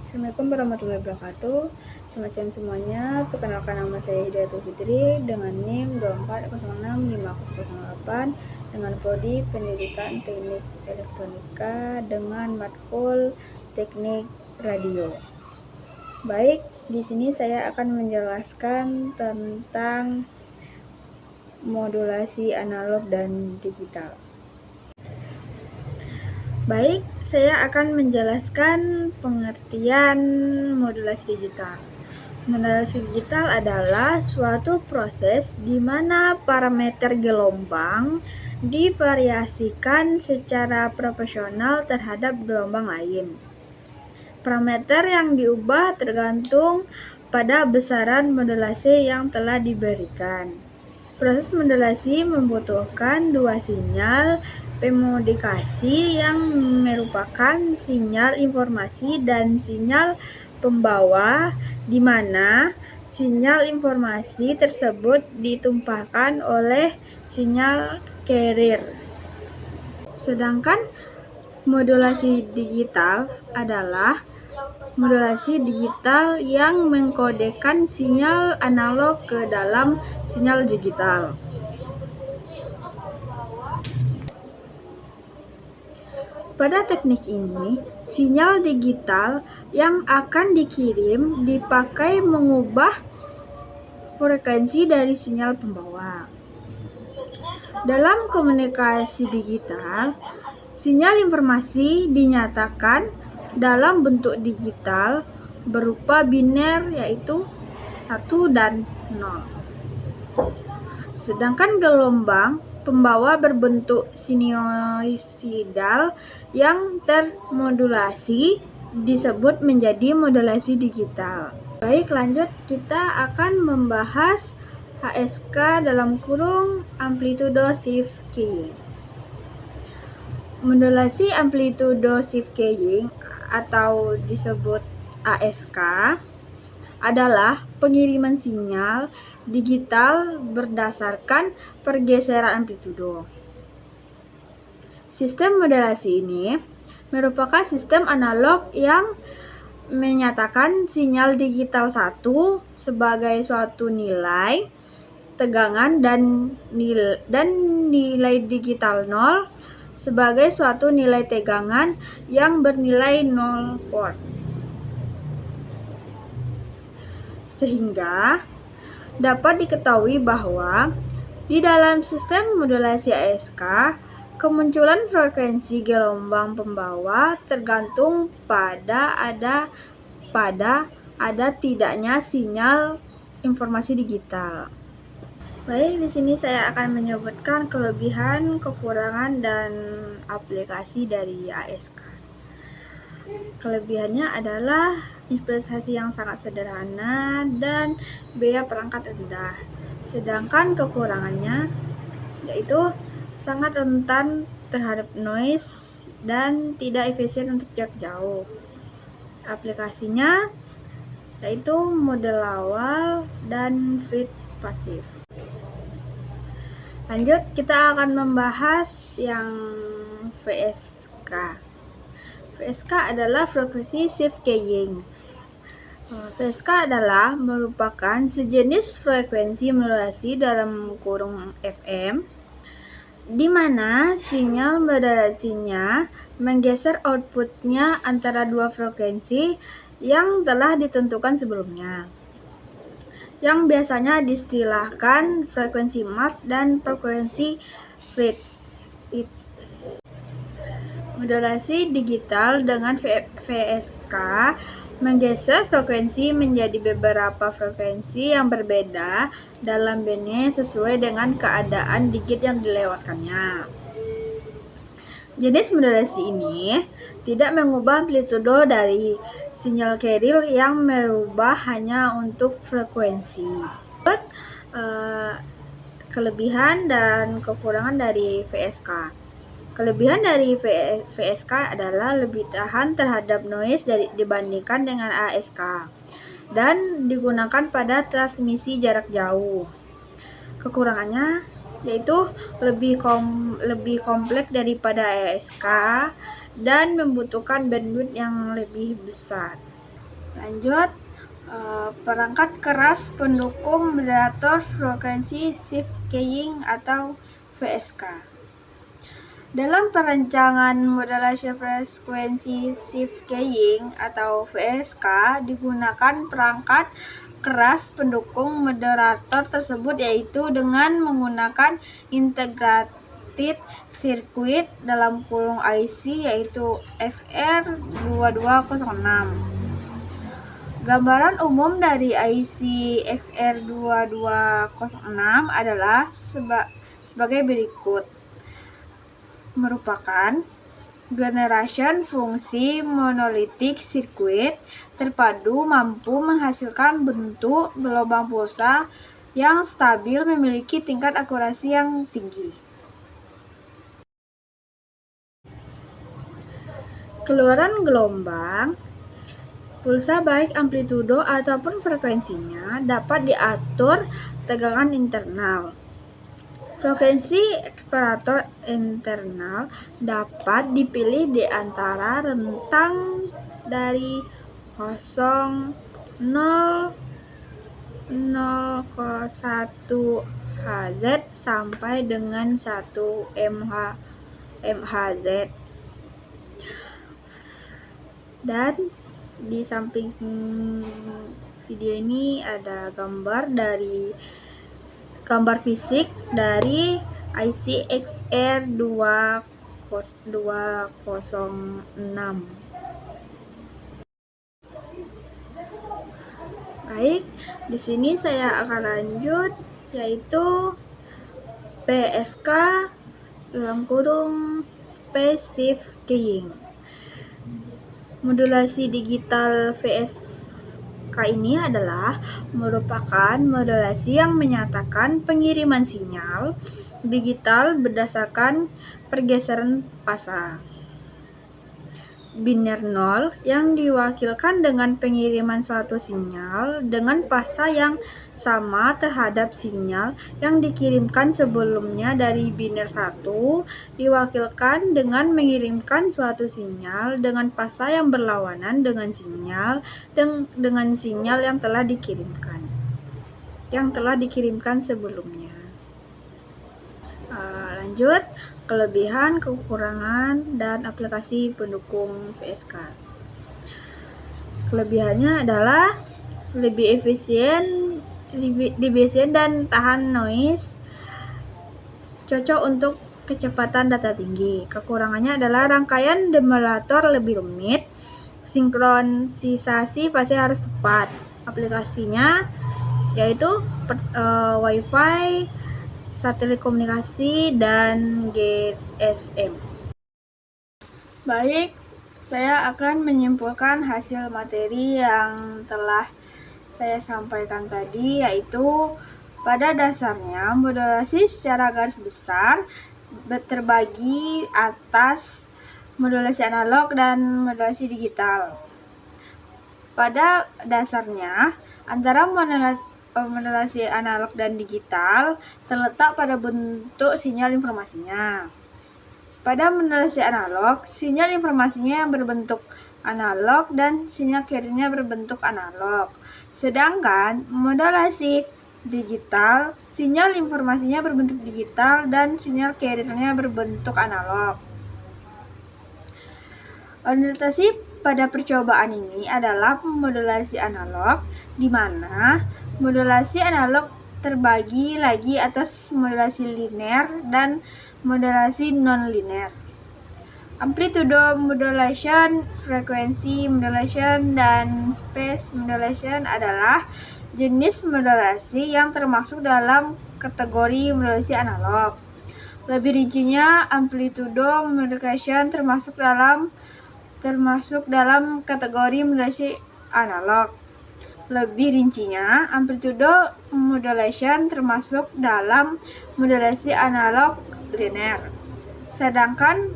Assalamualaikum warahmatullahi wabarakatuh. Selamat siang semuanya. Perkenalkan, nama saya Hidayatul Fitri dengan NIM 24065008 dengan prodi Pendidikan Teknik Elektronika dengan matkul Teknik Radio. Baik, di sini saya akan menjelaskan tentang modulasi analog dan digital. Baik, saya akan menjelaskan pengertian modulasi digital. Modulasi digital adalah suatu proses di mana parameter gelombang divariasikan secara proporsional terhadap gelombang lain. Parameter yang diubah tergantung pada besaran modulasi yang telah diberikan. Proses modulasi membutuhkan dua sinyal pemodifikasi yang merupakan sinyal informasi dan sinyal pembawa, di mana sinyal informasi tersebut ditumpahkan oleh sinyal carrier. Sedangkan modulasi digital adalah modulasi digital yang mengkodekan sinyal analog ke dalam sinyal digital. Pada teknik ini, sinyal digital yang akan dikirim dipakai mengubah frekuensi dari sinyal pembawa. Dalam komunikasi digital, sinyal informasi dinyatakan dalam bentuk digital berupa biner, yaitu 1 dan 0. Sedangkan gelombang pembawa berbentuk sinusoidal yang termodulasi disebut menjadi modulasi digital. Baik, lanjut, kita akan membahas HSK (amplitude shift keying). Modulasi amplitude shift keying atau disebut ASK adalah pengiriman sinyal digital berdasarkan pergeseran amplitudo. Sistem modulasi ini merupakan sistem analog yang menyatakan sinyal digital 1 sebagai suatu nilai tegangan dan nilai digital 0 sebagai suatu nilai tegangan yang bernilai 0 volt. Sehingga dapat diketahui bahwa di dalam sistem modulasi ASK, kemunculan frekuensi gelombang pembawa tergantung pada ada tidaknya sinyal informasi digital. Baik, di sini saya akan menyebutkan kelebihan, kekurangan, dan aplikasi dari ASK. Kelebihannya adalah implementasi yang sangat sederhana dan biaya perangkat rendah. Sedangkan kekurangannya yaitu sangat rentan terhadap noise dan tidak efisien untuk jarak jauh. Aplikasinya yaitu model awal dan fit pasif. Lanjut, kita akan membahas yang VSK. VSK adalah frekuensi shift keying. VSK adalah merupakan sejenis frekuensi modulasi dalam kurung FM, di mana sinyal modulasinya menggeser outputnya antara dua frekuensi yang telah ditentukan sebelumnya, yang biasanya diistilahkan frekuensi Mars dan frekuensi Fritz. Modulasi digital dengan VSK menggeser frekuensi menjadi beberapa frekuensi yang berbeda dalam bandnya sesuai dengan keadaan digit yang dilewatkannya. Jenis modulasi ini tidak mengubah amplitudo dari sinyal carrier yang merubah hanya untuk frekuensi. Kelebihan dan kekurangan dari VSK. Kelebihan dari VSK adalah lebih tahan terhadap noise dibandingkan dengan ASK dan digunakan pada transmisi jarak jauh. Kekurangannya yaitu lebih kompleks daripada ASK dan membutuhkan bandwidth yang lebih besar. Lanjut, perangkat keras pendukung moderator frekuensi shift keying atau VSK. Dalam perancangan modulasi frekuensi shift keying atau VSK digunakan perangkat keras pendukung moderator tersebut, yaitu dengan menggunakan integrated circuit (IC) yaitu XR2206. Gambaran umum dari IC XR2206 adalah sebagai berikut. Merupakan generation fungsi monolitik circuit terpadu mampu menghasilkan bentuk gelombang pulsa yang stabil memiliki tingkat akurasi yang tinggi. Keluaran gelombang pulsa baik amplitudo ataupun frekuensinya dapat diatur tegangan internal. Frekuensi eksparator internal dapat dipilih di antara rentang dari 0,1 Hz sampai dengan 1 MHz. Dan di samping video ini ada gambar fisik dari IC XR2206. Baik, di sini saya akan lanjut, yaitu PSK space shift keying. Modulasi digital VSK ini adalah merupakan modulasi yang menyatakan pengiriman sinyal digital berdasarkan pergeseran fasa. Biner 0 yang diwakilkan dengan pengiriman suatu sinyal dengan fasa yang sama terhadap sinyal yang dikirimkan sebelumnya dari biner 1 diwakilkan dengan mengirimkan suatu sinyal dengan fasa yang berlawanan dengan sinyal yang telah dikirimkan sebelumnya. Lanjut, kelebihan, kekurangan, dan aplikasi pendukung VSK. Kelebihannya adalah lebih efisien dan tahan noise, cocok untuk kecepatan data tinggi. Kekurangannya adalah rangkaian demulator lebih rumit, sinkronisasi fase harus tepat. Aplikasinya yaitu Wi-Fi, satelit komunikasi, dan GSM. Baik, saya akan menyimpulkan hasil materi yang telah saya sampaikan tadi, yaitu pada dasarnya modulasi secara garis besar terbagi atas modulasi analog dan modulasi digital. Pada dasarnya, antara modulasi analog dan digital terletak pada bentuk sinyal informasinya. Pada modulasi analog, sinyal informasinya yang berbentuk analog dan sinyal carrier-nya berbentuk analog. Sedangkan modulasi digital, sinyal informasinya berbentuk digital dan sinyal carrier-nya berbentuk analog. Orientasi pada percobaan ini adalah modulasi analog, di mana modulasi analog terbagi lagi atas modulasi linear dan modulasi non-linear. Amplitude modulation, frequency modulation, dan space modulation adalah jenis modulasi yang termasuk dalam kategori modulasi analog. Lebih rincinya, amplitude modulation termasuk dalam kategori modulasi analog. Lebih rincinya, amplitude modulation termasuk dalam modulasi analog linear. Sedangkan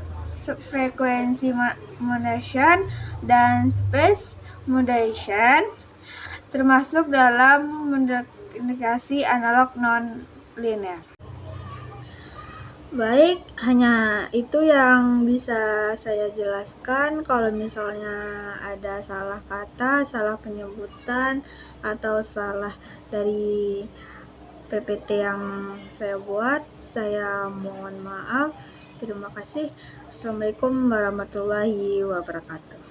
frekuensi modulation dan space modulation termasuk dalam modulasi analog non-linear. Baik, hanya itu yang bisa saya jelaskan. Kalau misalnya ada salah kata, salah penyebutan, atau salah dari PPT yang saya buat, saya mohon maaf. Terima kasih. Assalamualaikum warahmatullahi wabarakatuh.